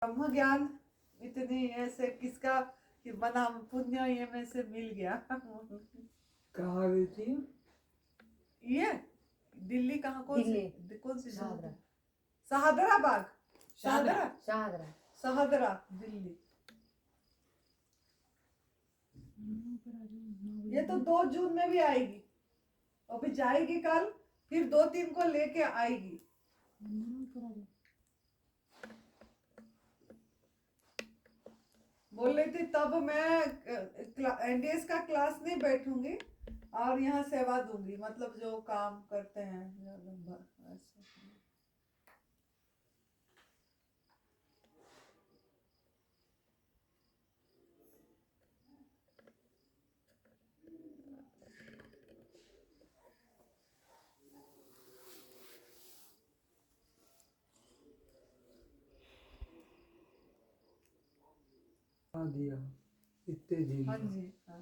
ब्रह्म ज्ञान इतनी ऐसे किसका कि बना पुण्य ये में से मिल गया। कहाँ रहती है? ये दिल्ली कहाँ कौन सी शाहदरा शाहदराबाद शाहदरा शाहदरा दिल्ली। ये तो 2 जून में भी आएगी, अभी जाएगी कल, फिर 2-3 को लेके आएगी। बोल रही थी तब मैं एनडीएस का क्लास नहीं बैठूंगी और यहाँ सेवा दूंगी, मतलब जो काम करते हैं ऐसे। दिया इतने दिन। हाँ जी हाँ।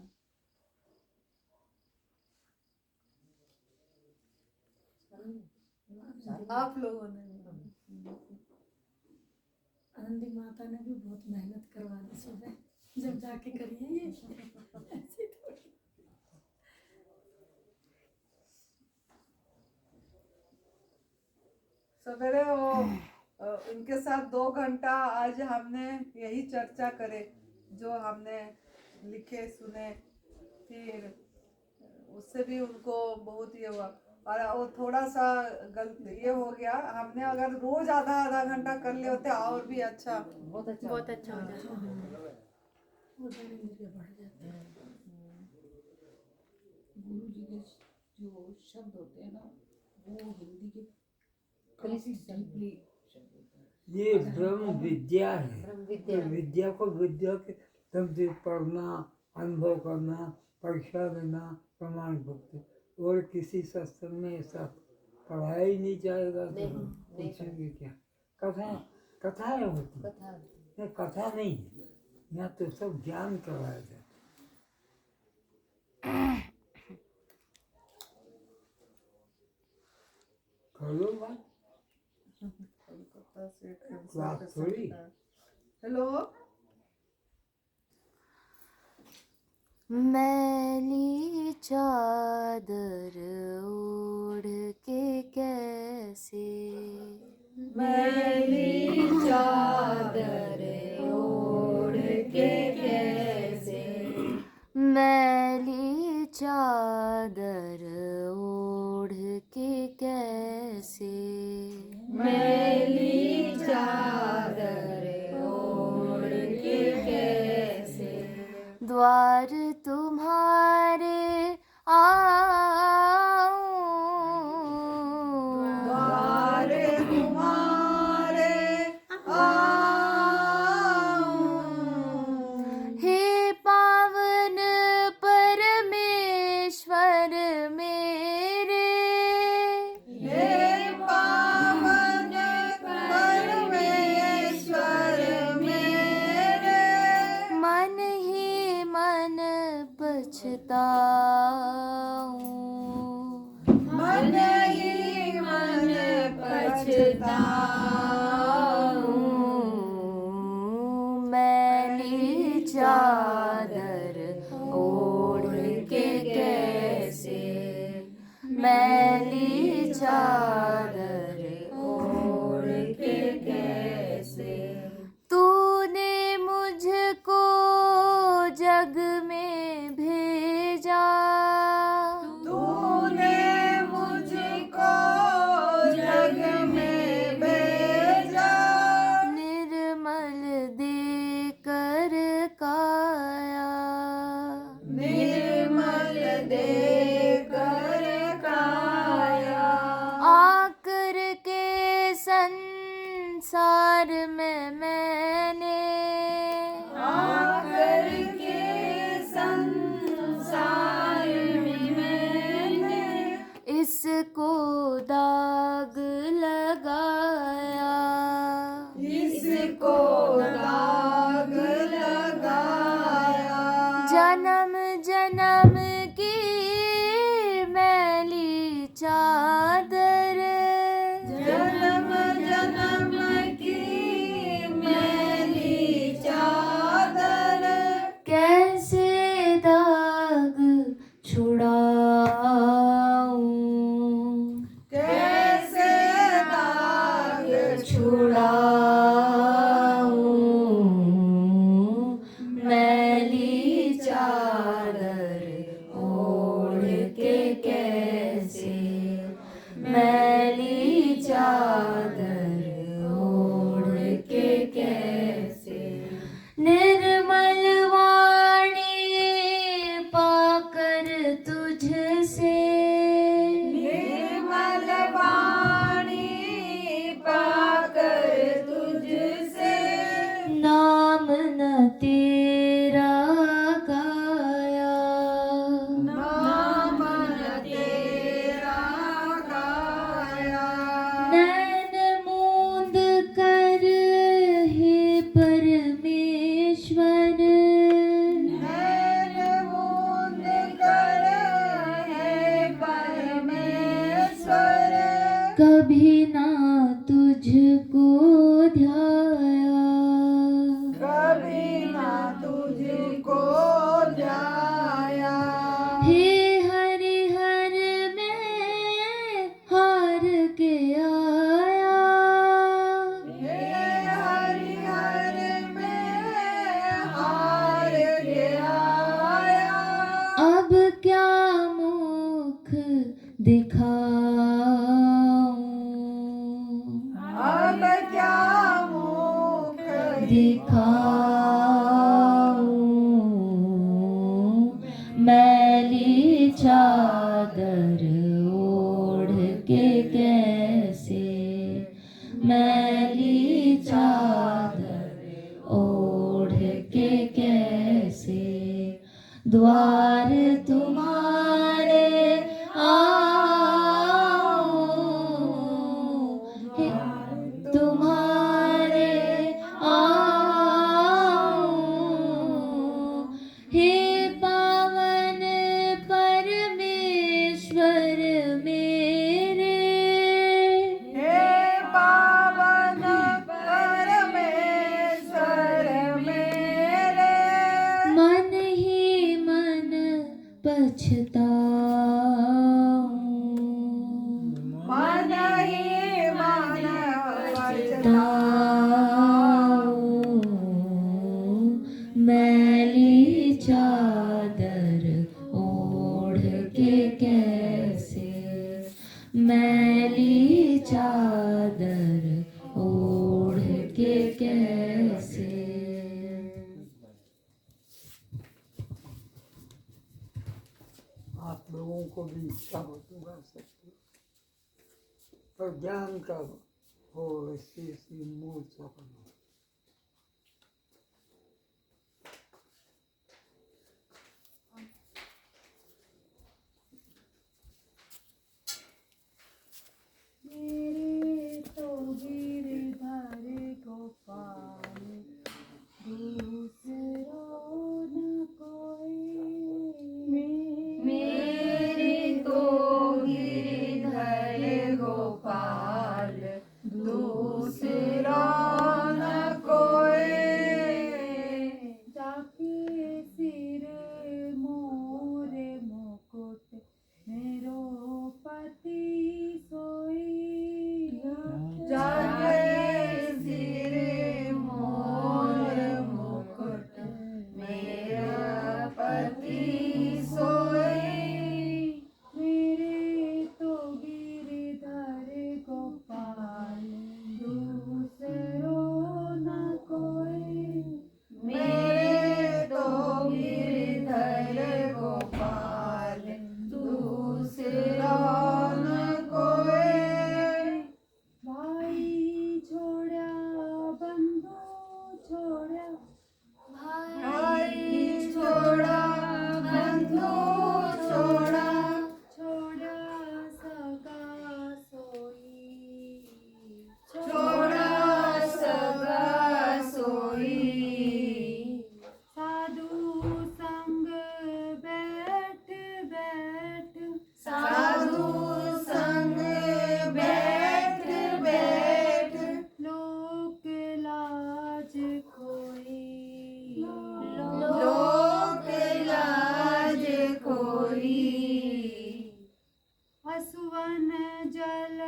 आप लोगों ने आनंदी माता ने भी बहुत मेहनत करवा दी सुबह जब जाके करिए ये ऐसे थोड़ी। सवेरे वो उनके साथ 2 घंटा आज हमने यही चर्चा करे जो हमने लिखे सुने, फिर उससे भी उनको बहुत ये हुआ। और वो थोड़ा सा गलत ये हो गया, हमने अगर रोज आधा घंटा कर ले होते और भी अच्छा, बहुत अच्छा हो जाता वो धैर्य बढ़ जाता है। गुरु जी के जो शब्द होते हैं ना वो हिंदी के काफी डीपली शब्द होते हैं। ये ब्रह्म विद्या है। ब्रह्म तो विद्या विद्या को विद्या के तब से पढ़ना, अनुभव करना, परीक्षा देना, प्रमाण पत्र, और किसी शास्त्र में ऐसा पढ़ाया ही नहीं जाएगा तो नहीं, हम नहीं पूछेंगे क्या? कथाएं होती हैं। कथा ये कथा नहीं है, यहाँ तो सब ज्ञान करवाया जाता है। करो बात, कोलकाता से क्लास थोड़ी। हेलो। मैली चादर ओढ़ के कैसे, मैली चादर ओढ़ के कैसे, मैली चादर ओढ़ के कैसे, मैली चादर ओढ़ के कैसे, द्वार तुम्हारे आऊं, द्वार तुम्हारे आऊं, हे पावन परमेश्वर मेरे, हे पावन परमेश्वर मेरे, मन ही मन पछताऊं, मन ही मन पछताऊं, मैली चादर ओढ़ के कैसे, मैली चादर ओढ़ के कैसे, तूने मुझको जग में भेजा, तूने मुझको जग में भेजा, निर्मल देकर काया, निर्मल देकर काया, आकर के संसार में मैंने, आकर के संसार में मैंने, इसको दाग लगाया, इसको दाग लगाया, जन्म जन्म की मैली चादर, जन्म जन्म की मैं दिखाऊं, मैली चादर ओढ़ के कैसे, मैली चादर ओढ़ के कैसे द्वार तुम्हारे आऊं, तुम्हारे आऊं, हे पावन परमेश्वर मेरे, हे पावन परमेश्वर मेरे, मन ही मन पछताऊं, मन ही मन पछताऊं, ताऊं, मैली चादर ओढ़ के कैसे, मैली चादर ओढ़ के कैसे। आप लोगों को भी इच्छा हो तो गा सकते हो। पर ज्ञान का हो ऐसी ऐसी मूर्छा बनो। मेरे तो गिरधर गोपाल, दूसरा न कोई, मेरे तो गिरधर गोपाल, दूसरा न कोई, जाके सिर मोरे मुकुट मेरो पति सोई, जाके सिर मोर मुकुट मेरा पति सोई, मेरे तो गिरधर गोपाल, दूसरो न कोई, मेरे तो गिरधर गोपाल, दूसरा न कोई, भाई छोड़ा बंधु छोड़ा, भाई छोड़ा बंधु छोड़ा, छोड़ा सगा सोई, छोड़ा सगा सोई, साधु संग बैठ बैठ, साधु संग बैठ बैठ, लोक लाज खोई, लोक लाज खोई, असुवन जल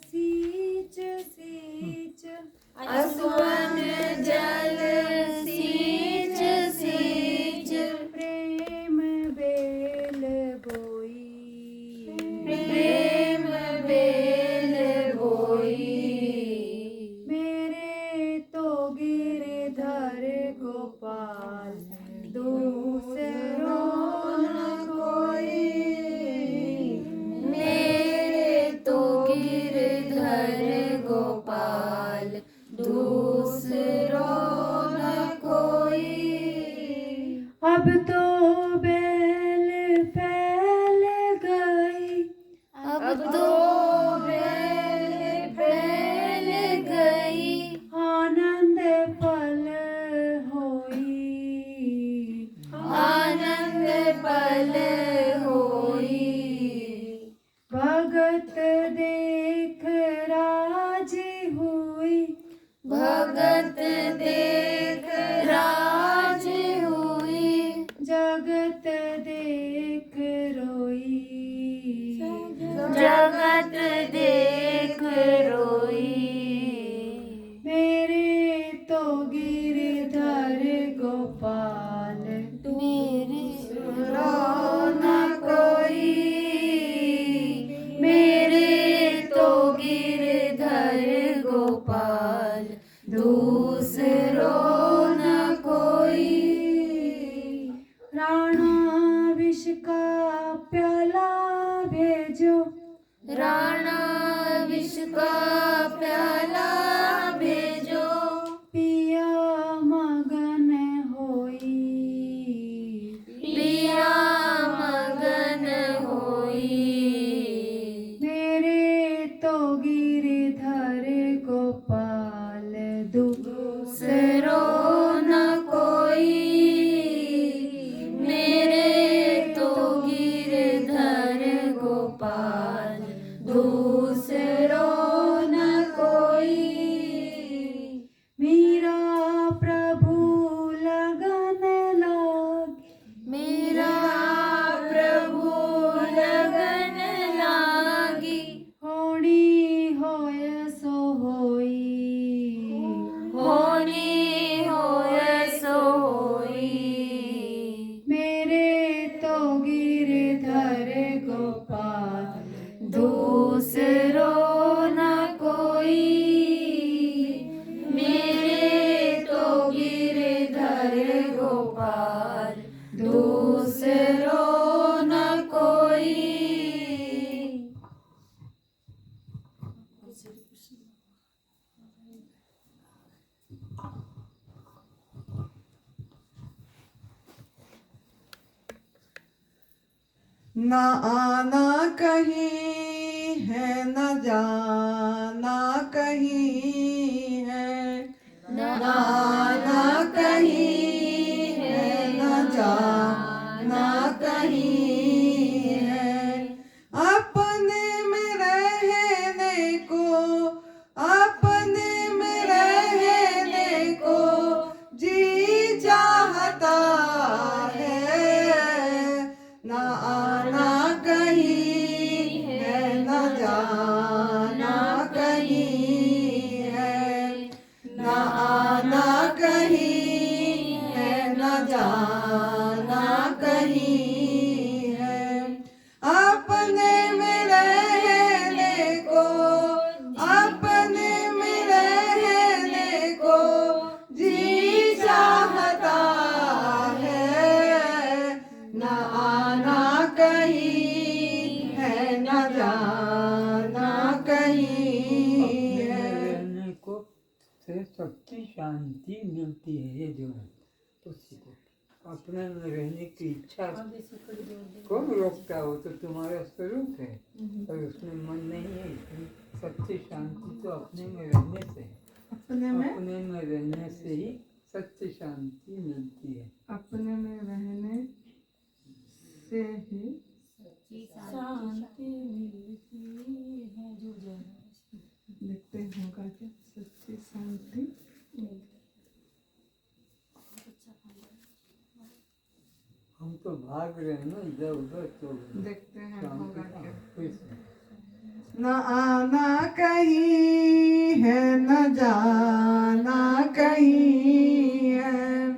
सींच सींच, असुवन जल सींच सींच, प्रेम बेल बोई, प्रेम बेल बोई, मेरे तो गिरधर गोपाल, दूसरो न कोई, मेरे तो गिरधर गोपाल, दूसरो न कोई, अब तो बेल फैल गई, अब तो बेल फैल गई, आनंद फल होई, आनंद पल होई, भगत देख राज हुई, भगत देख राज हुई, जगत देख रोई, जगत देख रोई, मेरे तो गिरधर गोपाल, मेरे न कोई, मेरे तो गिरधर गोपाल, दूसरो न आना कहीं है न जाना कहीं है, न आना कहीं है न जाना कहीं है। अपने में रहने को, अपने में रहने को जी चाहता है। न आना कहीं है न जाना कहीं है, न आना कहीं है न जाना कहीं है। अपने में रहने को, अपने में रहने को जी चाहता है। न आना कहीं है न जाना कहीं अपने में है। रहने को से सबकी शांति मिलती है। ये जो है उसी को अपने में रहने की इच्छा कौन रोकता हो? तो तुम्हारा स्वरूप है और उसमें मन नहीं है। इसलिए सच्ची शांति तो अपने में रहने से है। अपने में, अपने में रहने से ही सच्ची शांति मिलती है। अपने में रहने से ही शांति मिलती है जो जरा देखते होगा क्या सच्ची शांति। हम तो भाग रहे हैं ना इधर उधर, तो देखते हैं शांति होगा कहाँ? क्या। कैसे? न आना कहीं है न जाना कहीं है,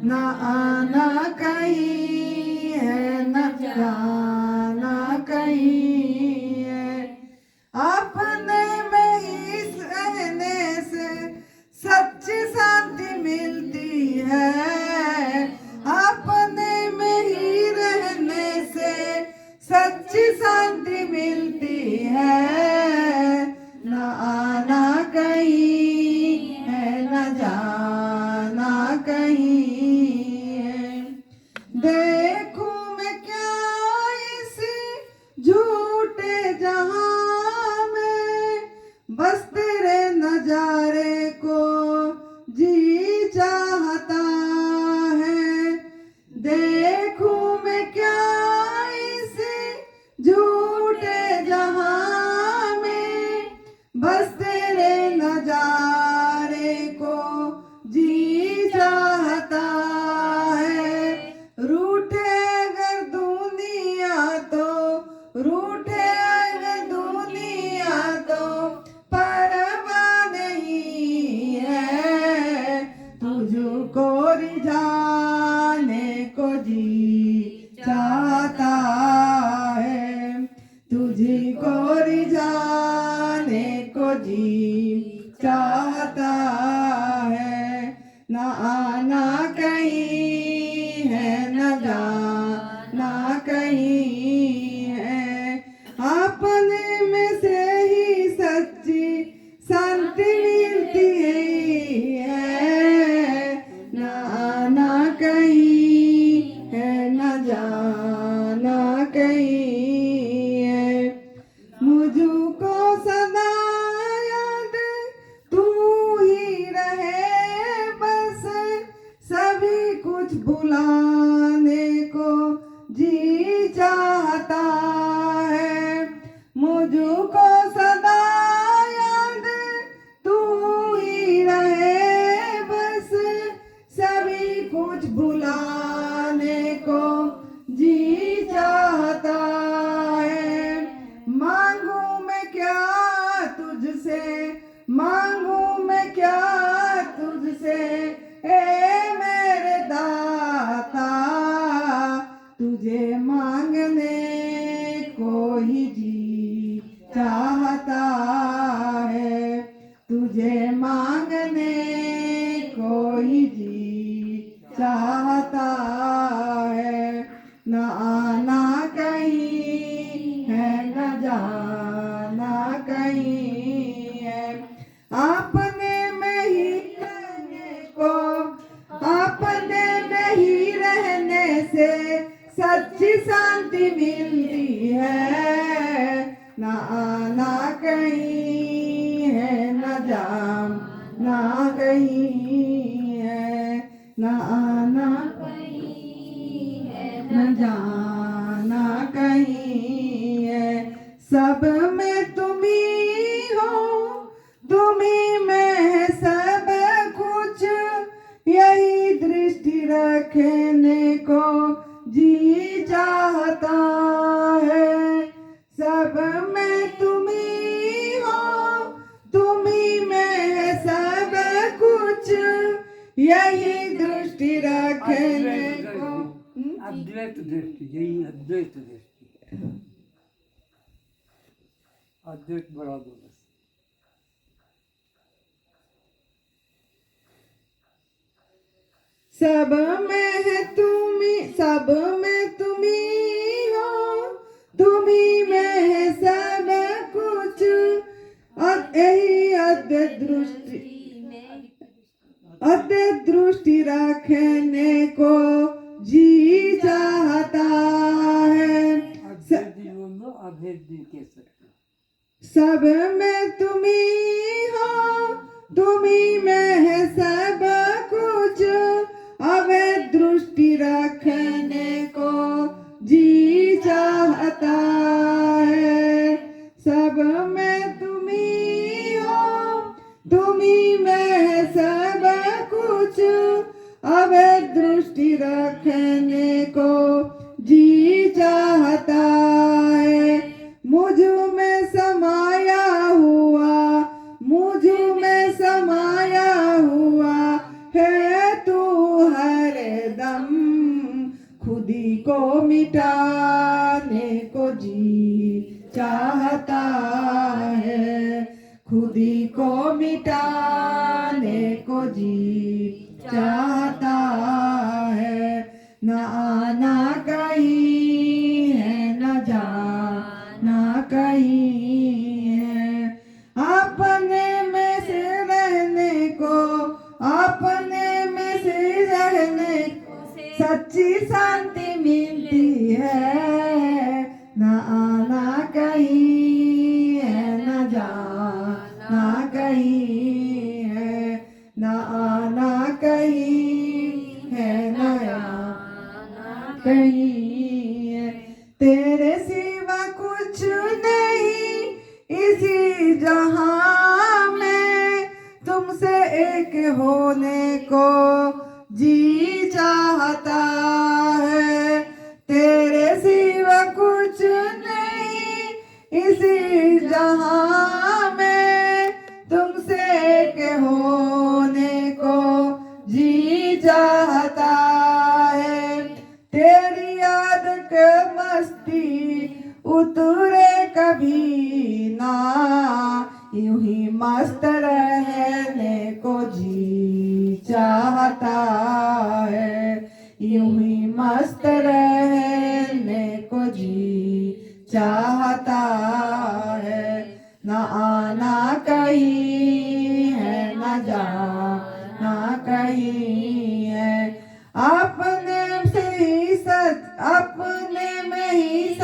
न आना कहीं है न जाना कहीं है। अपने में ही रहने से सच्ची शांति मिलती है। अपने में ही रहने से सच्ची शांति मिलती है। न आना कहीं है न जाना कहीं है। देखूं मैं क्या इस झूठे जहां में, बस तेरे नजारे को जी चाहता है। देखूं मैं क्या इस झूठे जहां में, बस तेरे नजारे को जी चाहता है। रूठे अगर दुनिया तो, रूठे अगर दुनिया तो परवाह नहीं है। तुझको रिझाने को जी चाहता है, तुझको रिझाने को जी चाहता है। न आना कहीं है न जाना कहीं है। अपने में से ही सच्ची शांति मिलती है। न आना कहीं है न जाना कहीं है। मुझको सदा याद तू ही रहे बस, सभी कुछ भुलाने को जी चाहता है। मुझको सदा याद तू ही रहे बस, सभी कुछ भुलाने को जी चाहता है। मांगू मैं क्या तुझसे, मांगू मैं क्या तुझसे ए मेरे दाता। तुझे मांगने को ही जी चाहता है, तुझे मांगने को ही जी चाहता है। न आना कहीं है न जाना कहीं है। अपने में ही रहने को, अपने में ही रहने से सच्ची शांति मिलती है, ना आना कहीं है, न जाना कहीं है, न आना न जाना कहीं है। सब में तुम ही हो, तुम ही में है सब कुछ, यही दृष्टि रखने को जी चाहता है। सब में तुम ही हो, तुम ही में है सब कुछ, यही दृष्टि रखने को। अद्वैत दृष्टि, यही अद्वैत दृष्टि। अद्वैत बड़ा दो बस। सब में है तुम्ही, सब में तुम्ही हो, तुम्ही में है सब कुछ, यही अद्वैत दृष्टि रखने को जी चाहता है। अद्वैत जीवन में अभेद भी कह सकते हैं। सब में तुम्ही हो, तुम्ही में है सब कुछ, अवैध दृष्टि रखने को जी चाहता है। सब में तुम्ही हो, तुम्ही में है सब कुछ, अवैध दृष्टि रखने को जी चाहता है। मुझ में समाया हुआ, मुझ में समाया हुआ है तू हरदम, खुदी को मिटाने को जी चाहता है, खुदी को मिटाने को जी चाहता है। न आना कहीं है, न जाना कहीं है, अपने में से रहने को, अपने में से रहने को सच्ची शांति मिलती है। न आना कहीं है, न जाना कहीं है, न आना कहीं है, न जाना कहीं है। तेरे सिवा कुछ नहीं इसी जहां में, तुमसे एक होने को जी चाहता है। तेरे सिवा कुछ नहीं इसी जहां में, तुमसे एक होने को जी चाहता है। तेरी याद के मस्ती उतरे कभी ना, यूं ही मस्त रहने को जी चाहता है, यूं ही मस्त रहने को जी चाहता है। न आना कहीं है, न जाना कहीं है, अपने से ही अपने में ही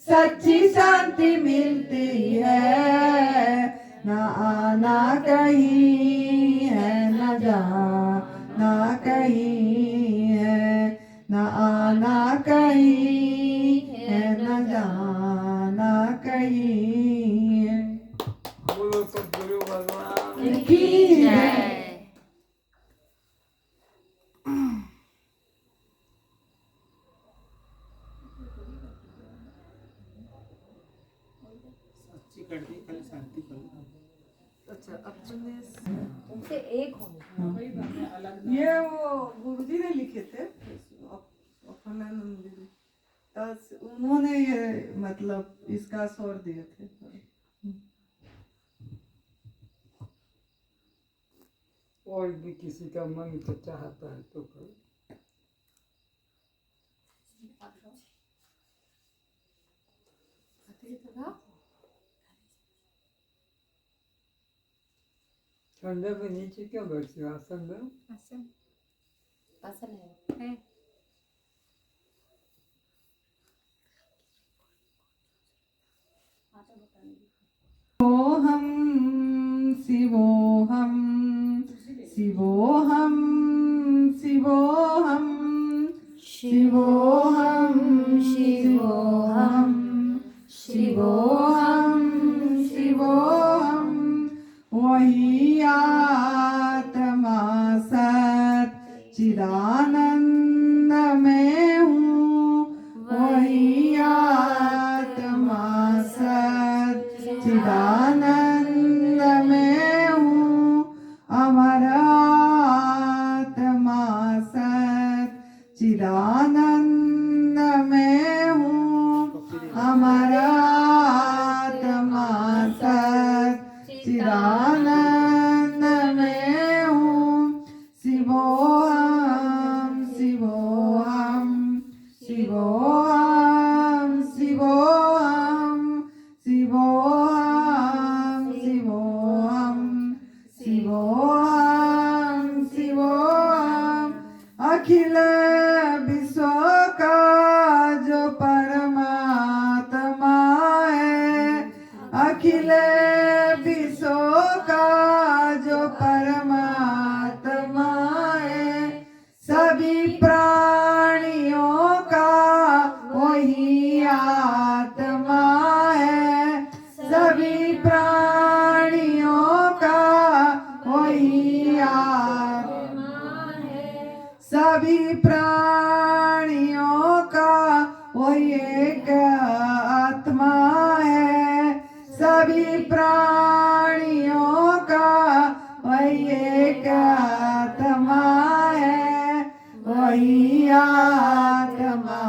सच्ची शांति मिलती है। न आना कहीं है, न जाना कहीं है, न आना कहीं है, न जाना कहीं है। बोलो सद्गुरु भगवान की जय। अच्छी कर दी, खाली शांति कर दी। अच्छा अपने उनसे एक होने वही बात है, अलग ना। ये वो गुरुजी ने लिखे थे अखंडानंद जी, तो उन्होंने ये मतलब इसका स्वर दिए थे। और भी किसी का मन तो चाहता है तो करो। ठंडे में नीचे क्यों बैठते हो? आसन में आसन है शिवोहम शिवोहम शिवोहम शिवोहम शिवोहम शिवोहम शिवोहम वही आत्मा सत चिदानंद में हूँ वही आत्मा सत चिदानंद में हूँ अमर आत्मा सत चिदानंद में हूँ अमर आत्मा सत चिदानंद में हूँ शिवोहम शिवोहम शिवोहम शिवोहम शिवोहम शिवोहम शिवोहम शिवोहम अखिल विश्व का जो परमात्मा है अखिल विश्व का जो परमात्मा है सभी प्राणियों का वही आत्मा है सभी प्राणियों का वही आत्मा है सभी प्राणियों का वही एक आत्मा है सभी प्राणियों का वही एक आत्मा है वही आत्मा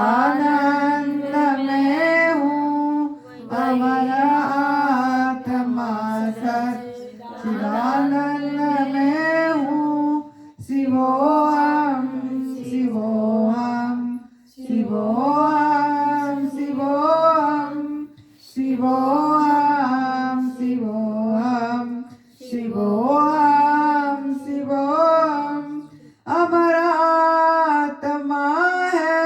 सच्चिदानंद में हूँ अमर आत्मा सच्चिदानंद में हूँ शिवोहम शिवोहम शिवोहम शिवोहम शिवोहम शिवोहम शिवोहम शिवोहम अमर आत्मा है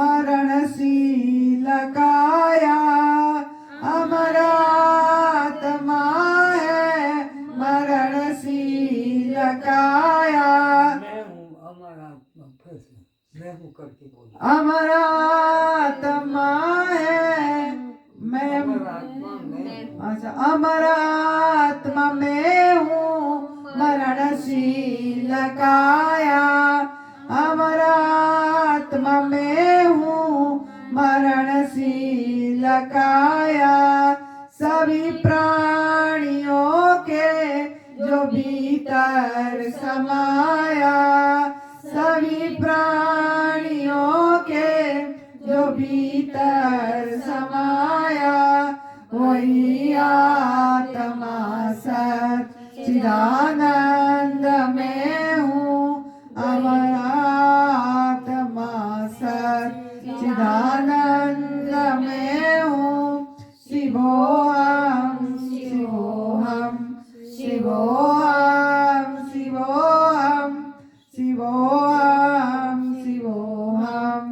मरणशील काया अमर आत्मा है मरणशील काया मैं हूँ अमर आत्मा फिर से मैं हूँ करके बोलो अमर आत्मा है मैं अमर आत्मा मैं अच्छा अमर आत्मा में हूँ मरणशील काया अमर आत्मा में हूँ मरणशील काया सभी प्राणियों के जो भीतर समाया सभी प्राणियों के जो भीतर समाया वही आत्मा सच्चिदानंद में हूँ अमर आत्मा सच्चिदानंद में हूँ शिवोहम शिवोहम शिवोहम शिवोहम शिवोहम शिवोहम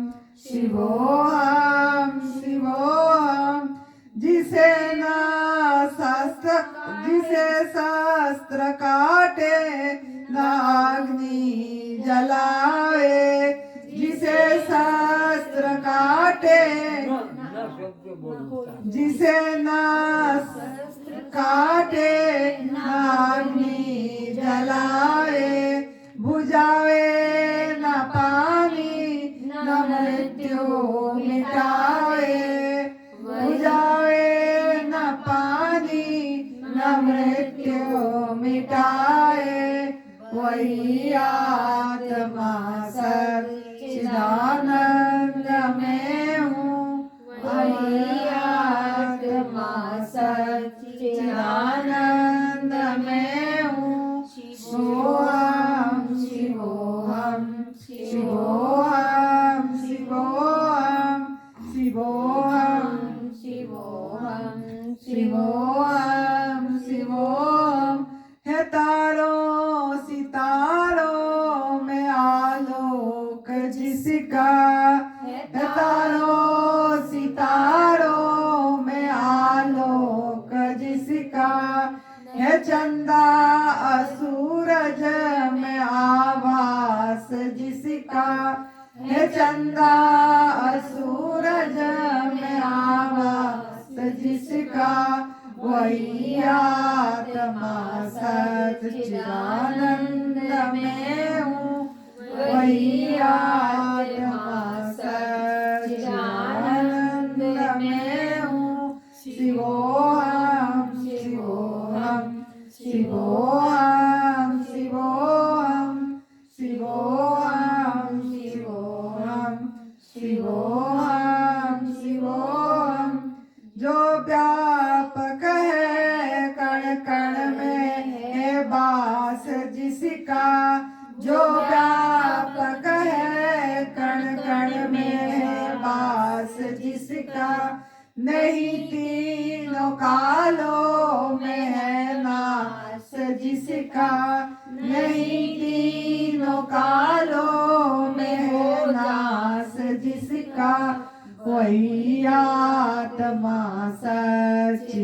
शिवोहम शिवोहम जिसे शास्त्र काटे न अग्नि जलावे जिसे शास्त्र काटे न शब्द बोलता जिसे न काटे न अग्नि जलावे बुझावे न पानी न मृत्यु मिटावे बुझावे न पानी न मृत्यु मिटाए वही आत्मा सच्चिदानंद में हूँ वही आत्मा सच्चिदानंद में हूँ शिवोहम शिवोहम शिवोहम शिवोहम शिवोहम शिवोहम शिवोहम शिवोहम है तारों सितारों में आलोक जिसका है तारों सितारों सूरज में आवास जिसका है चंदा सूरज में आवास जिसका वही आत्मा सच्चिदानंद में हूँ वही आत्मा सच्चिदानंद में हूँ शिवोहम शिवोहम शिवोहम शिवोहम शिवोहम शिवोहम शिवोहम शिवोहम जो व्यापक है कण कण में है बास जिसका जो व्यापक है कण कण में है बास जिसका नहीं तीनों कालों में है नास जिसका नहीं तीनों कालों में है नास जिसका वही आत्मा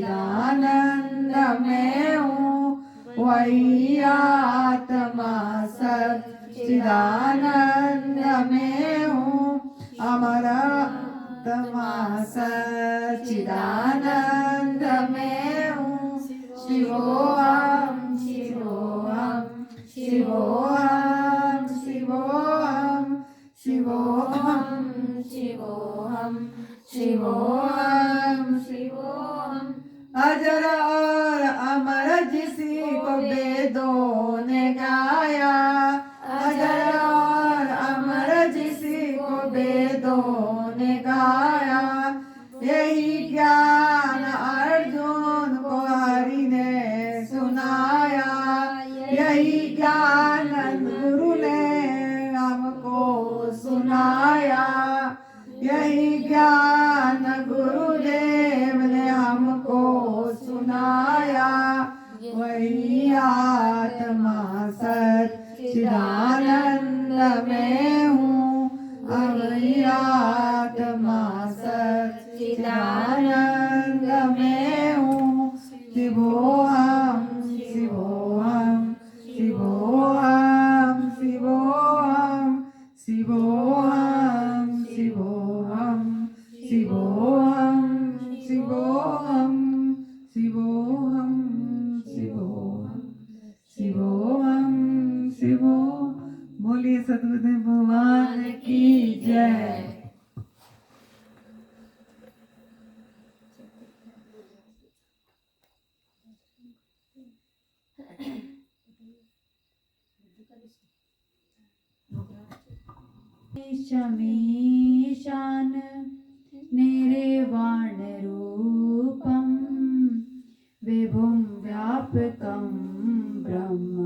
सच्चिदानंद में हूँ वही आत्मा सच्चिदानंद में हूँ अमर आत्मा सच्चिदानंद में हूँ शिवोहम शिवोहम शिवोहम शिवोहम शिवोहम शिवोहम शिवोहम शिवोहम अजर और अमर जिसी को वेदों ने गाया अजर और अमर जिसी को वेदों ने गाया यही ज्ञान अर्जुन को हरि ने सुनाया यही ज्ञान गुरु ने हमको सुनाया यही ज्ञान गुरुदेव ने हमको सुनाया वही आत्मा सच्चिदानंद में हूँ वही आत्मा सच्चिदानंद में हूँ शिवोहम शिवोहम शिवोहम शिवोहम शिवोहम शिवोहम शिवोहम शिवोहम शिवोहम शिवोहम शिवोहम शिवो बोलिए सतगुरुदेव भगवान की जय। शमीशान निर्वाण रूपम विभुं व्यापकं ब्रह्म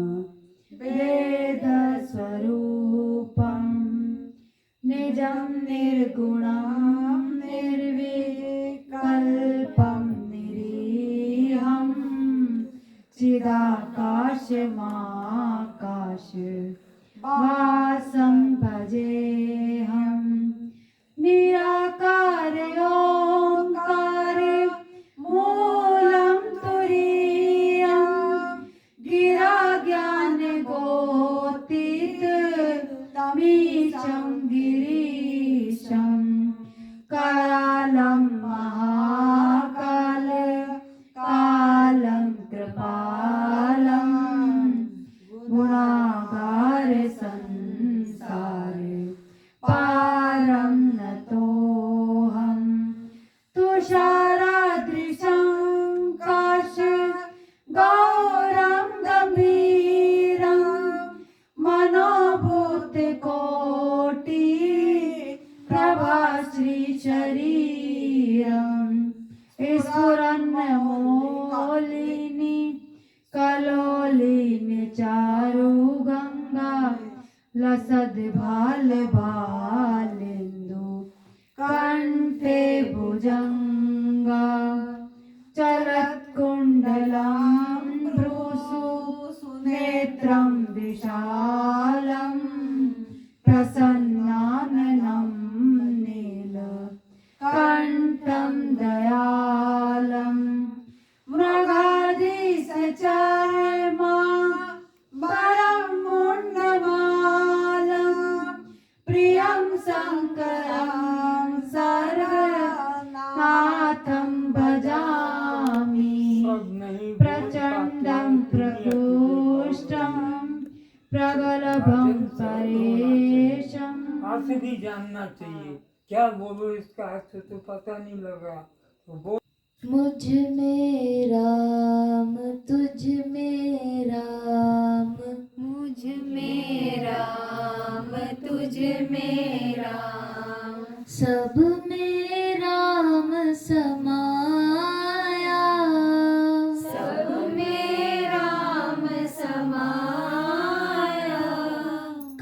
वेद स्वरूपम निजं निर्गुणं निर्विकल्पं निरीहं चिदाकाशमाकाश वासं भजेऽहं निराकार ओंकार मूलं तुरीयं गिरा ज्ञान गोतीत तमीशं गिरीशं करालं महाकाल कालं कृपालं गुणागार संसार पारं नतोऽहं तुषारादृशं काश गौरं गंभीरं मनोभूतकोटि प्रभाश्री शरीरं स्फुरन्मौलिनी कलोलिनी चारु गंगा लसद भाल भालेन्दु कंठे भुजंगा चलत्कुण्डलं भ्रूसु नेत्रं विशालं प्रसन्नाननं नीलकण्ठं दयालं मृगाधीशचर्मा प्रगल्भं परेशम्। अर्थ भी जानना चाहिए, क्या बोलो इसका अर्थ तो पता नहीं लग रहा, तो बोल। मुझ में राम तुझ में राम, मुझ में राम तुझ में राम, सब में राम समाया, सब में राम समाया।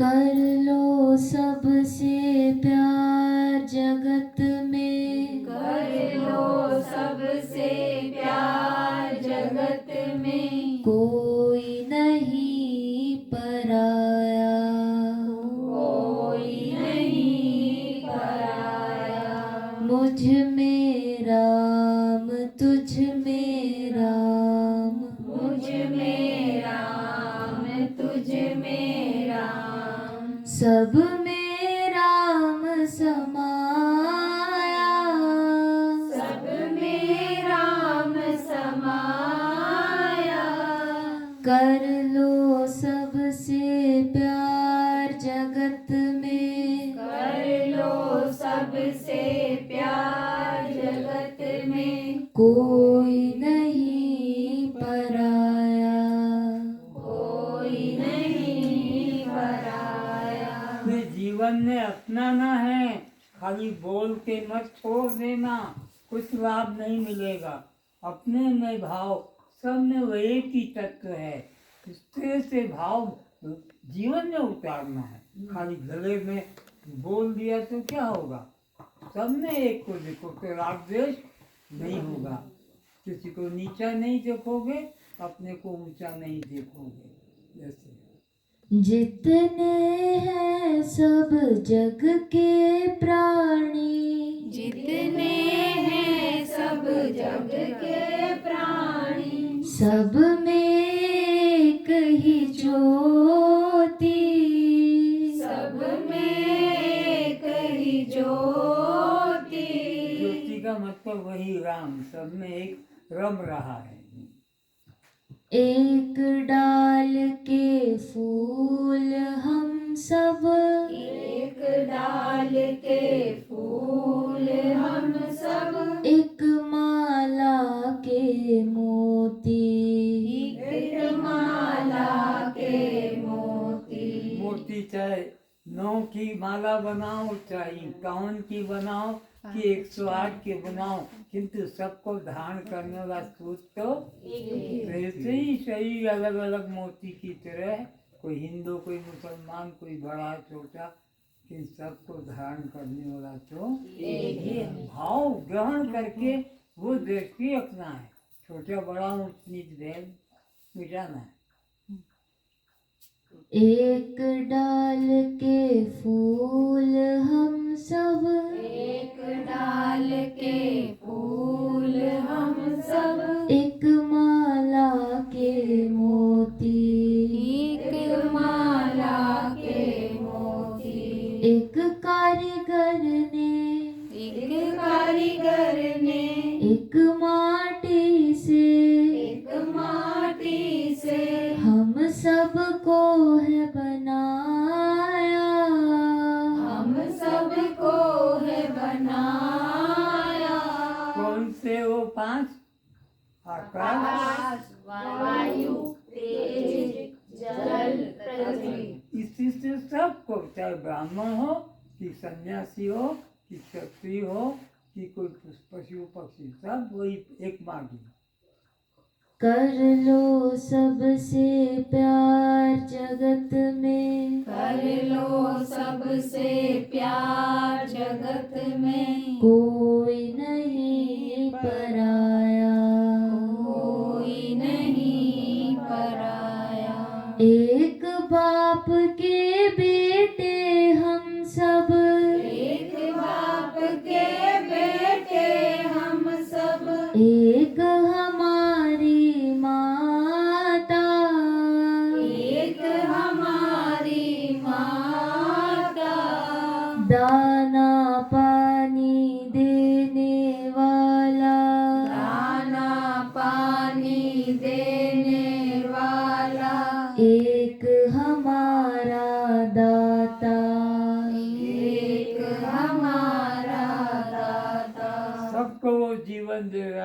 कर लो सबसे प्यार जगत में, कर लो सबसे प्यार जगत में, कोई नहीं पराया, कोई नहीं पराया। मुझ में राम तुझ में राम, मुझ में राम तुझ में राम, सब में राम समाया, सब में राम समाया। कर लो सबसे प्यार जगत में, कर लो सबसे प्यार जगत में, कोई नहीं पराया, कोई नहीं पराया। अपने जीवन में अपनाना है, खाली बोल के मत छोड़ देना, कुछ लाभ नहीं मिलेगा। अपने में भाव, सब में वो एक ही तत्व है, इस तरह से भाव जीवन में उतारना है। खाली गले में बोल दिया तो क्या होगा, सब में एक को देखो तो राग द्वेष नहीं होगा। किसी को नीचा नहीं देखोगे, अपने को ऊंचा नहीं देखोगे। जैसे जितने हैं सब जग के प्राणी, जितने हैं सब जग के प्राणी, सब में एक ही ज्योति, सब में एक ही ज्योति। ज्योति का मतलब वही राम, सब में एक रम रहा है। एक डाल के फूल हम सब, एक डाल के फूल हम सब, एक माला के मोती, एक माला के मोती। मोती चाहे 9 की माला बनाओ, चाहे 51 की बनाओ कि 108 के बनाओ, किंतु सबको धारण करने वाला सूत्र तो वैसे ही शरीर अलग अलग मोती की तरह, कोई हिंदू कोई मुसलमान कोई बड़ा छोटा, कि सबको धारण करने वाला तो एक ही है। भाव ग्रहण करके वो दृष्टि रखना है, छोटा बड़ा ऊंच नीच भेद मिटाना है। एक डाल के फूल हम सब, एक डाल के फूल हम सब, एक माला के मोती, एक माला के मोती। एक कारीगर ने, एक कारीगर ने, एक माटी से, एक माटी से हम सबको है बनाया, हम सबको है बनाया। कौन से वो 5? आकाश, वायु, तेज, जल, पृथ्वी। इसी से सबको, चाहे ब्राह्मण हो कि सन्यासी हो कि क्षत्रिय हो कि कोई पशु पक्षी, सब वही एक माँ की। कर लो सबसे प्यार जगत में, कर लो सबसे प्यार जगत में, कोई नहीं पराया, कोई नहीं पराया। एक बाप के बेटे हम सब, एक बाप के बेटे हम सब, एक हमारी माता, एक हमारी माता। दाना पानी देने वाला, दाना पानी देने वाला, एक हमारा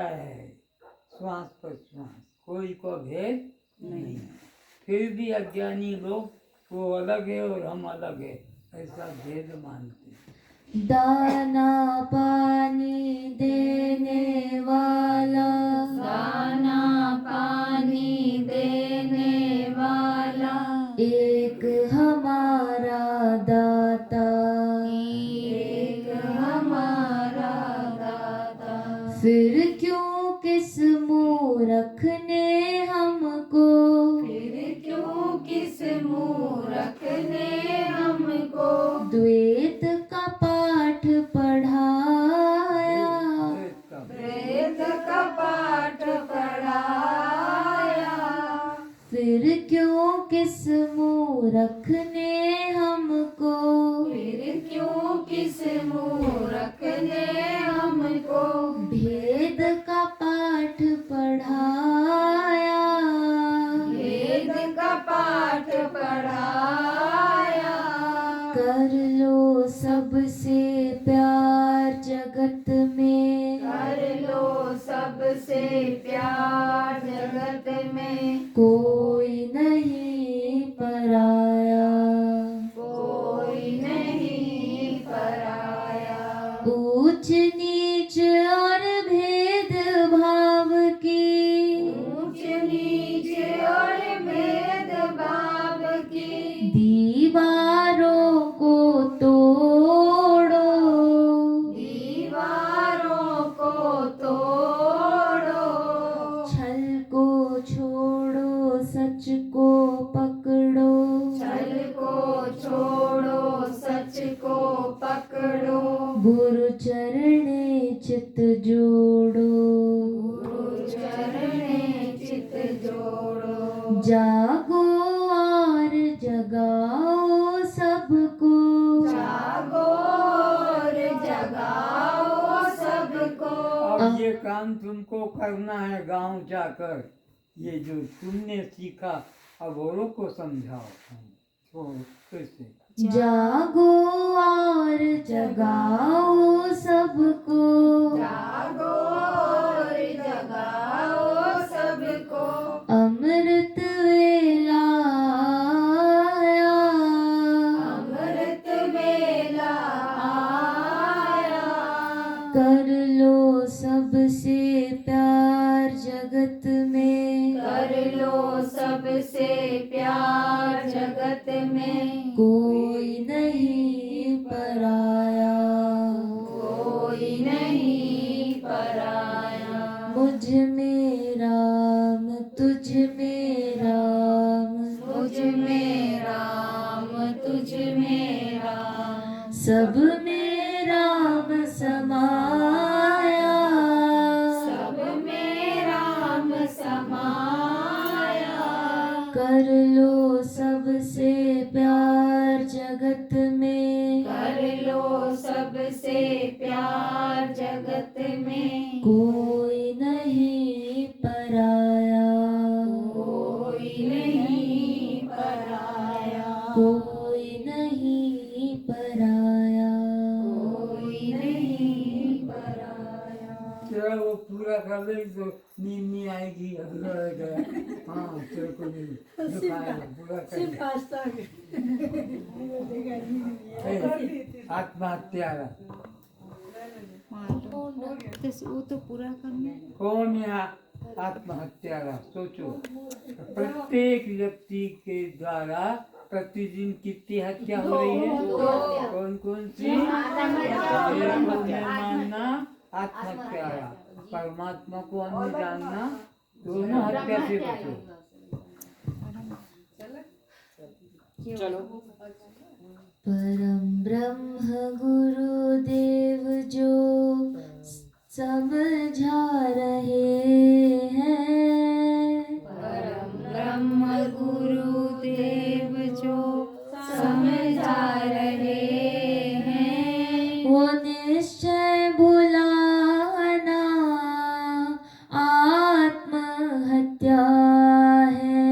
जय है, श्वास पर श्वास, कोई को भेद नहीं है। फिर भी अज्ञानी लोग वो अलग है और हम अलग है ऐसा भेद मानते हैं। दाना पानी देने वाला, दाना पानी देने वाला, एक हमारा दाता, एक हमारा दाता। फिर क्यों किस मूर्ख ने हमको, फिर क्यों किस मूर्ख ने हमको द्वैत का पाठ पढ़ाया, वेद का पाठ पढ़ाया। फिर क्यों किस मूर्ख ने हमको, फिर क्यों किस मूर्ख ने हमको भेद का पाठ पढ़ाया, वेद का पाठ पढ़ाया। कर लो सबसे प्यार जगत में, कर लो सबसे प्यार जगत में, कोई नहीं पराया, कोई नहीं पराया। ऊंच नीच और भेद भाव की, ऊंच नीच और भेद भाव की दीवारों को तोड़ो, दीवारों को तोड़ो। छल को छोड़ो सच को पकड़ो, छल को छोड़ो सच को पकड़ो। गुरु चरणे चित जोड़ो, गुरु चरणे चित जोड़ो। जागो और जगाओ सबको, जागो और जगाओ सबको। अब ये काम तुमको करना है गांव जाकर। ये जो तुमने सीखा अब औरों को समझाओ। छोड़ो कैसे? जागो और जगाओ सबको, जागो और जगाओ सबको। अमृत वेला आया, अमृत वेला आया। कर लो सबसे प्यार जगत में, कर लो सबसे प्यार जगत में, कोई नहीं पराया, कोई नहीं पराया। मुझ में राम तुझ में राम, मुझ में राम तुझ में राम, सब में राम समाया, सब में राम समाया। कर लो सबसे प्यार जगत में, कर लो सबसे प्यार जगत में, कोई नहीं पराया, कोई नहीं पराया। कोई नहीं पराया। कोई नहीं पराया। चलो वो पूरा कर ले तो नींद नहीं आएगी। अगला गया हाँ तेरे को नहीं दिखाएगा पूरा कर ले। आत्महत्या वो तो पूरा करना। कौन है आत्महत्या? सोचो प्रत्येक व्यक्ति के द्वारा प्रतिदिन कितनी हत्या हो रही है? कौन कौन सी? एक को मैं मानना आत्महत्या, परमात्मा को अन्य जानना, दोनों हत्या से बचो। परम ब्रह्म गुरुदेव जो समझा रहे हैं, परम ब्रह्म गुरुदेव जो समझा रहे हैं, वो निश्चय भुलाना आत्महत्या है।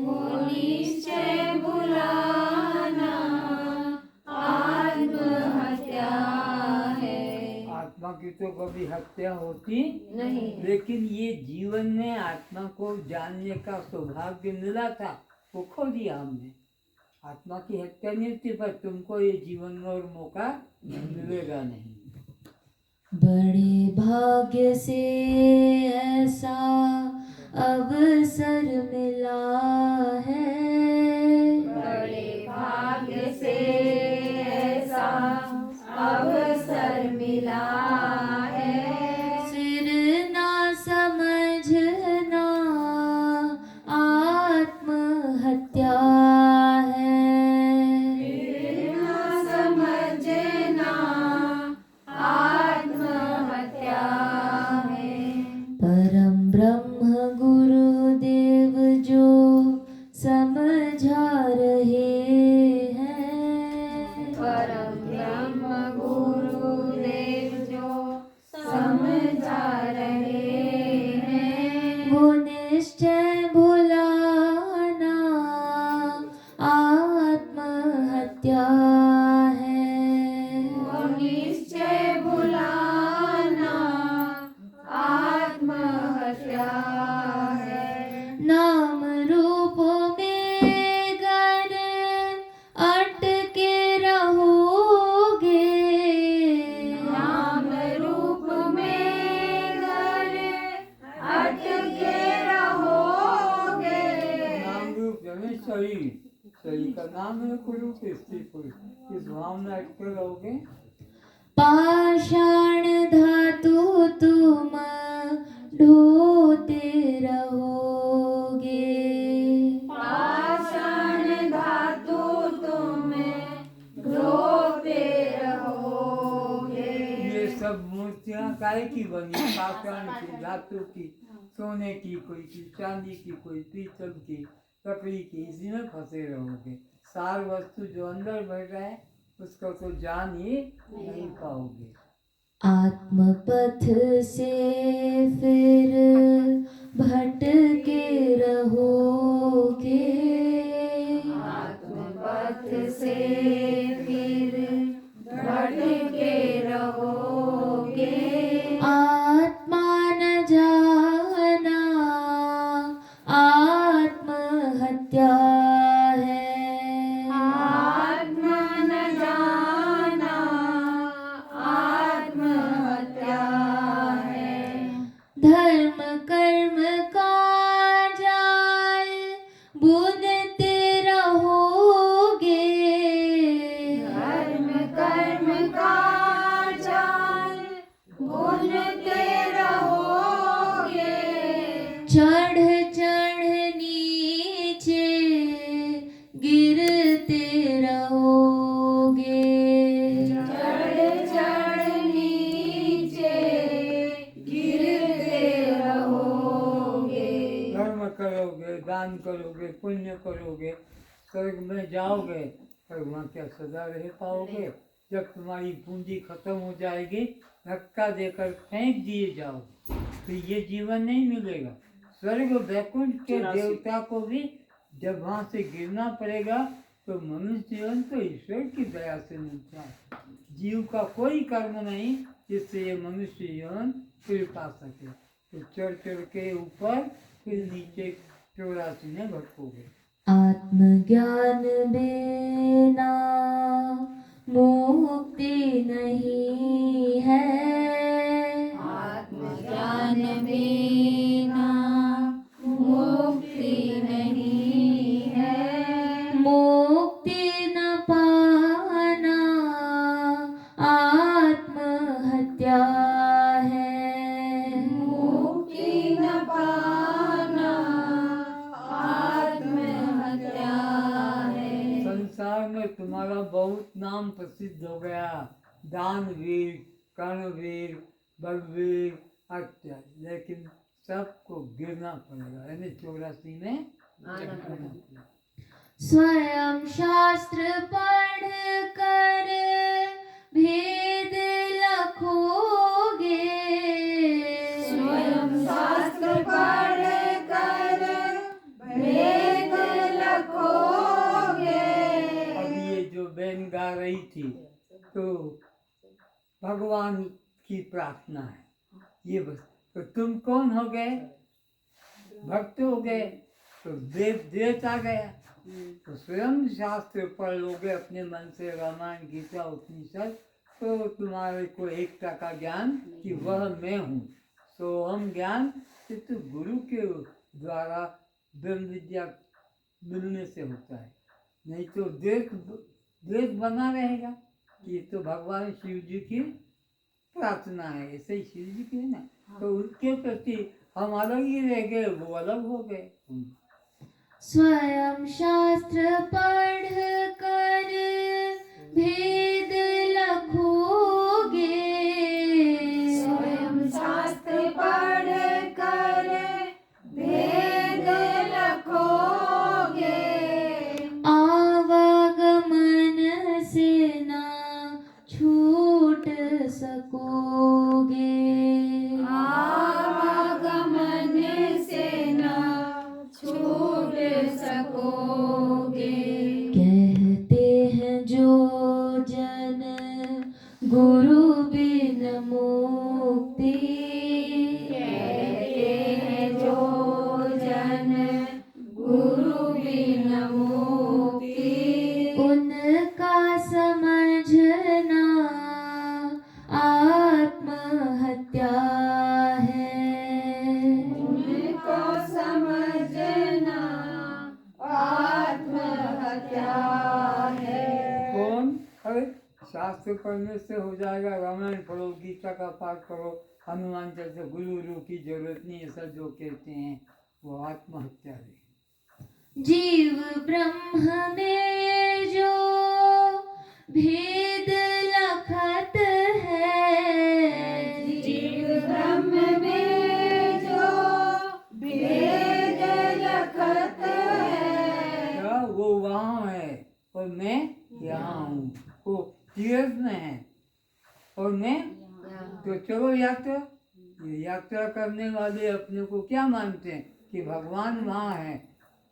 वो निश्चय भुलाना आत्महत्या है। आत्मा की तो कभी हत्या होती नहीं। लेकिन ये जीवन में आत्मा को जानने का सौभाग्य मिला था, वो खो दिया हमने। आत्मा की हत्या नहीं होती, पर तुमको ये जीवन में और मौका मिलेगा नहीं। बड़े भाग्य से ऐसा अवसर मिला है, बड़े भाग्य से ऐसा अवसर मिला है। सिर ना समझना आत्महत्या है, बिना समझना आत्महत्या है। परम ब्रह्म गुरुदेव जो समझा रहे हैं, परम ब्रह्म गुरुदेव जो समझा रहे हैं। वो निश्चय भुलाना आत्महत्या है, वो निश्चय भुलाना आत्महत्या है। नाम रूप में गर अटके रहोगे, नाम रूप में घर अटके रहोगे। नाम रूप यानी शरीर, शरीर का नाम है पुरुष स्त्री पुरुष, इस भाव में अटके रहोगे। पाषाण धातु तुम ढोते रहोगे, पाषाण धातु तुम ढोते रहोगे। ये सब मूर्तियां काहे की बनी? पाषाण की, धातु की, सोने की, कोई की चांदी की, कोई पीतल की, लकड़ी की, इसी में फंसे रहोगे। सार वस्तु जो अंदर बैठा है उसको तो जान ही नहीं पाओगे। आत्मपथ से फिर भटके रहोगे, आत्मपथ से फिर भटके रहोगे। आत्मा न जाना आत्महत्या है, आत्मा न जाना आत्महत्या है। धर्म कर्म का जाल बुनते रहोगे, धर्म कर्म का जाल बुनते रहोगे। चढ़ चढ़ नीचे गिरते रहोगे, चढ़ चढ़ नीचे गिरते रहोगे। धर्म करोगे, दान करोगे, पुण्य करोगे, स्वर्ग में जाओगे, पर वहाँ क्या सदा रह पाओगे? जब तुम्हारी पूंजी खत्म हो जाएगी, धक्का देकर फेंक दिए जाओ, तो ये जीवन नहीं मिलेगा। स्वर्ग वैकुंठ के देवता को भी जब वहाँ से गिरना पड़ेगा, तो मनुष्य जीवन तो ईश्वर की दया से मिलता है। जीव का कोई कर्म नहीं जिससे ये मनुष्य जीवन फिर पा सके। तो चढ़ चढ़ के ऊपर फिर नीचे 84 में भटकोगे। आत्मज्ञान बिना मुक्ति नहीं है, आत्मज्ञान बिना मुक्ति नहीं है। मुक्ति न पाना आत्महत्या है, मुक्ति न पाना आत्महत्या है। संसार में तुम्हारा बहुत नाम प्रसिद्ध हो गया, दानवीर, कर्णवीर, बलवीर, इत्यादि, लेकिन सबको गिरना पड़ेगा, यानी 84 में जाना पड़ेगा। स्वयं शास्त्र पढ़ कर भेद लखोगे, स्वयं शास्त्र पढ़ कर भेद लखोगे। अब ये जो बहन गा रही थी, तो भगवान की प्रार्थना है, ये बस। तो तुम कौन हो गए? भक्त हो गए, तो देव आ गया। तो स्वयं शास्त्र पढ़ लोगे अपने मन से, रामायण गीता उपनिषद, तो तुम्हारे को एकता का ज्ञान कि वह मैं हूँ। सो हम ज्ञान सिर्फ गुरु के द्वारा ब्रह्म विद्या मिलने से होता है, नहीं तो द्वेष बना रहेगा कि तो भगवान शिव जी की प्रार्थना है, ऐसे ही शिव जी की है ना, तो उनके प्रति हम अलग ही रह गए, वो अलग हो गए। स्वयं शास्त्र पढ़ कर भेद लखोगे, स्वयं शास्त्र पढ़ कर भेद लखोगे, आवागमन से ना छूट सकोगे, आवागमन से न छूट सकोगे। कहते हैं जो जन गुरु बिन मुक्ति, कहते हैं जो जन गुरु बिन मुक्ति, उनका समझना आत्महत्या है। उनको समझना आत्महत्या है। कौन? अरे शास्त्र पढ़ने से हो जाएगा, रामायण पढ़ो, गीता का पाठ करो, हनुमान चालीसा, गुरु की जरूरत नहीं, ऐसा जो कहते हैं वो आत्महत्या है। जीव ब्रह्म में जो भेद लखत है, जीव ब्रह्म में जो भेद लखत है, क्या वो वहाँ है और मैं यहाँ हूँ, वो तीर्थ में है और मैं, तो चलो यात्रा। ये यात्रा करने वाले अपने को क्या मानते हैं कि भगवान वहाँ है,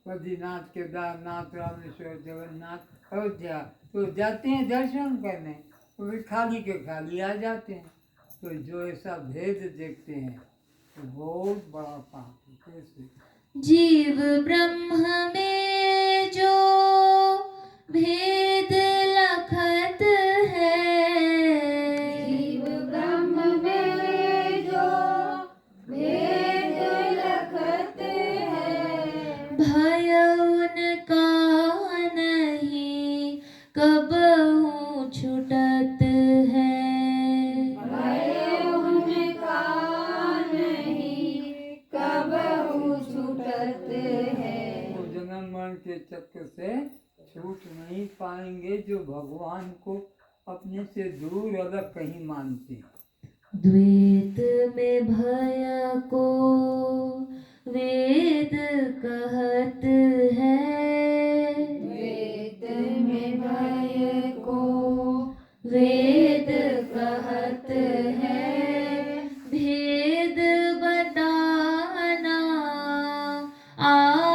बद्रीनाथ, केदारनाथ, रामेश्वर, जगन्नाथ, अयोध्या, तो जाते हैं दर्शन करने, तो फिर खाली के खाली आ जाते हैं। तो जो ऐसा भेद देखते हैं तो बहुत बड़ा पाप है। कैसे? जीव ब्रह्म में जो भेद लखत है, जीव ब्रह्म में जो भेद लखत है, भय उनका नहीं कबहू छुटत है। भय उनका नहीं कबहू छूटत है। वो जन्म मरण के चक्कर से छूट नहीं पाएंगे जो भगवान को अपने से दूर अलग कहीं मानते हैं। द्वैत में भय को वेद कहत है, वेद में भय को वेद कहत है, भेद बताना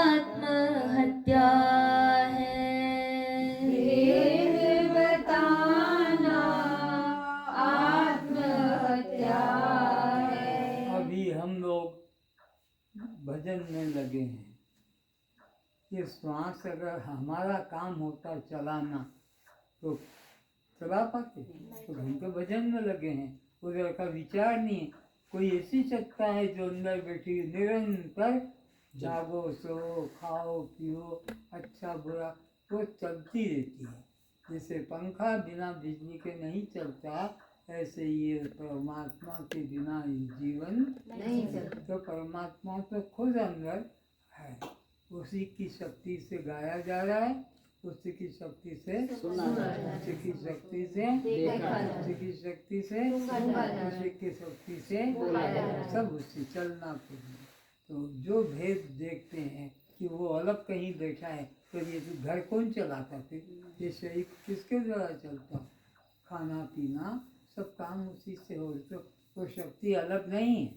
आत्महत्या है। भेद बताना आत्महत्या है। अभी हम लोग भजन में लगे हैं, ये श्वास अगर हमारा काम होता चलाना तो चला पाते, तो हम तो भजन में लगे हैं, उधर का विचार नहीं है। कोई ऐसी सत्ता है जो अंदर बैठी निरंतर जागो सो खाओ पियो अच्छा बुरा वो चलती रहती है। जैसे पंखा बिना बिजली के नहीं चलता, ऐसे ये परमात्मा के बिना जीवन नहीं चलता। तो परमात्मा तो खुद अंदर है, उसी की शक्ति से गाया जा रहा है, उसी की शक्ति से सुना जा रहा है, उसी की शक्ति से देखा जा रहा है, उसी की शक्ति से सुना जा रहा है, उसी की शक्ति से बोला जा रहा है। सब उसी चलना फिरना। तो जो भेद देखते हैं कि वो अलग कहीं बैठा है, तो ये घर कौन चलाता, फिर ये शरीर किसके द्वारा चलता? खाना पीना सब काम उसी से हो, तो वो शक्ति अलग नहीं है।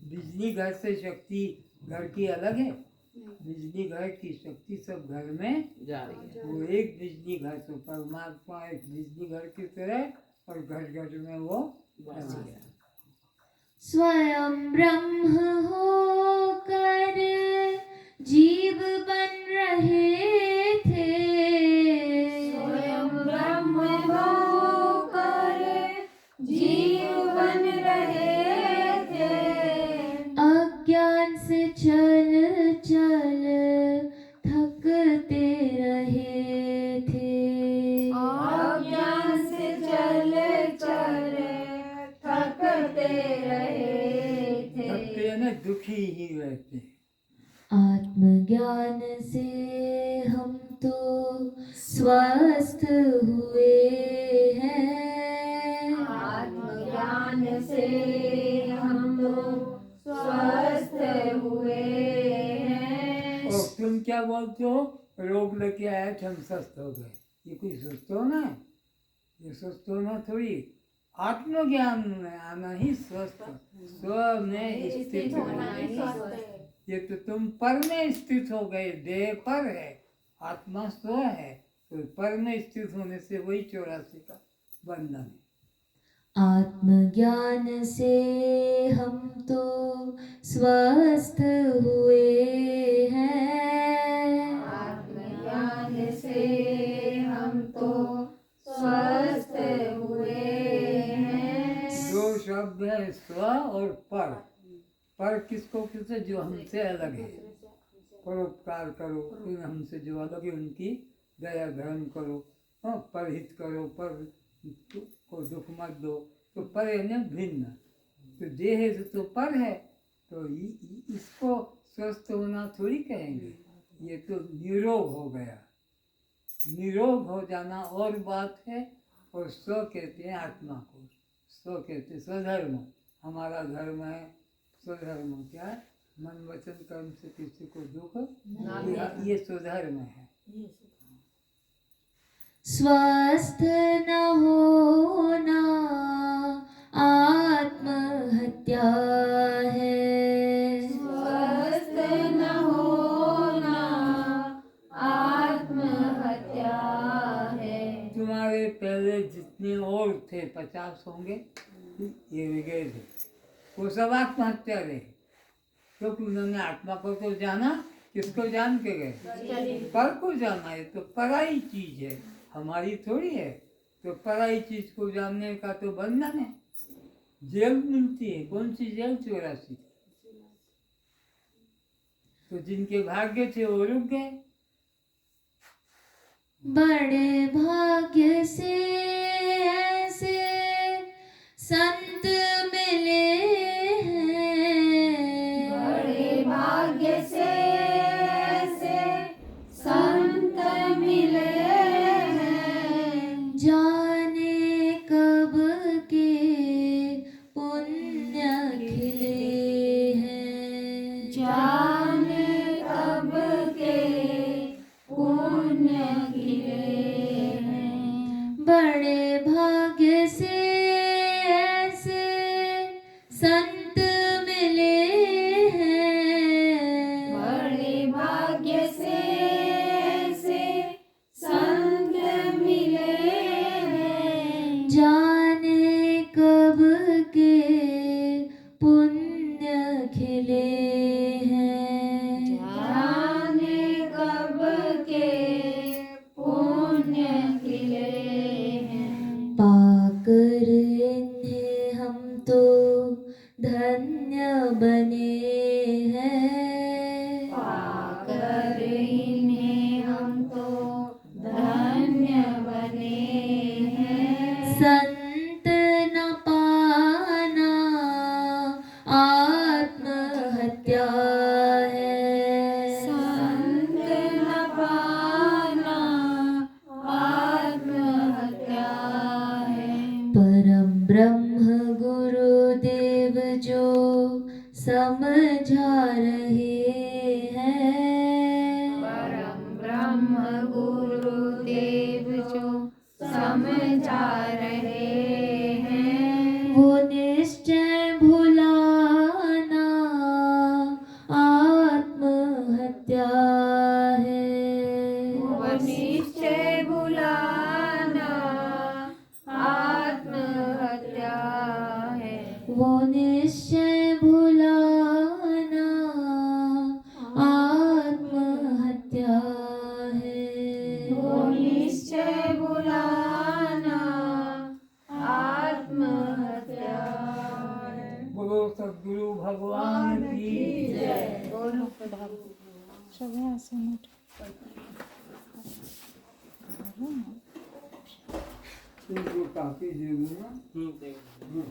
बिजली घर से शक्ति घर की अलग है, बिजली घर की शक्ति सब घर में जा रही है। वो एक बिजली घर, तो परमात्मा एक बिजली घर की तरह और घर घर में वो बस गया। स्वयं ब्रह्म होकर जीव बन रहे थे। स्वयं ब्रह्म होकर जीव बन रहे थे। अज्ञान से चल चल थकते रहे थे। अज्ञान से चल चल थकते रहे थे। थकते न दुखी ही रहते। आत्मज्ञान से हम तो स्वस्थ हुए हैं। आत्मज्ञान से हम तो स्वस्थ हुए हैं। और तुम क्या बोलते हो? रोग लेके आए थे, हम स्वस्थ हो गए। ये कोई सोचते हो ना? ये सोचते हो ना थोड़ी। आत्मज्ञान में आना ही स्वस्थ, स्व में स्थित होना ही स्वस्थ। ये तो तुम पर में स्थित हो गए, देह पर है, आत्मा स्व है, तो पर में स्थित होने से वही 84 का बंधन है। आत्मज्ञान से हम तो स्वस्थ हुए हैं। आत्मज्ञान से हम तो स्वस्थ हुए हैं। दो शब्द है, स्व और पर। पर किसको कहते? जो हमसे अलग है। परोपकार करो, उन हमसे जो अलग है उनकी दया धर्म करो, परहित करो, पर को दुख मत दो। तो पर है ना भिन्न, तो देह है तो पर है, तो इसको स्वस्थ होना थोड़ी कहेंगे। ये तो निरोग हो गया। निरोग हो जाना और बात है। और स्व कहते हैं आत्मा को, स्व कहते हैं स्वधर्म। हमारा धर्म है स्वधर्म। क्या है? मन वचन कर्म से किसी को दुख, ये स्वधर्म है। स्वस्थ न होना आत्महत्या है। स्वस्थ न होना आत्महत्या है। तुम्हारे पहले जितने और थे 50 होंगे, ये गए थे, वो सब आत्महत्या रहे। क्योंकि उन्होंने आत्मा को तो जाना, किसको जान के गए? पर को जाना है, तो पराई चीज है, हमारी थोड़ी है। तो पराई चीज को जानने का तो बंधन है। जेल मिलती है, कौन सी जेल? 84। तो जिनके भाग्य थे वो रुक गए। बड़े भाग्य से ऐसे संत मिले हैं। बड़े भाग्य से ऐसे संत मिले हैं। जाने कब के पुण्य खिले हैं। जाने कब के पुण्य खिले हैं। बड़े भाग्य से ऐसे संत मिले हैं। बड़े भाग्य से ऐसे संत मिले हैं। जाने कब के पुण्य खिले हैं। जाने कब के पुण्य खिले हैं। पाकर इन्हें हम तो धन्य बने हैं। पाकर इन्हें हम तो धन्य बने हैं। संत न पाना आत्महत्या है। संत न पाना आत्महत्या है। परम ब्रह्म गुरुदेव जो समझा रहे हैं। परम ब्रह्म गुरुदेव जो समझा रहे हैं। वो निश्चय भुलाना आत्महत्या है। वो निश्चय भुलाना आत्महत्या निश्चय भुलाना आत्महत्या है। बोलो सद्गुरु भगवान की जय। इनको काफी जरूर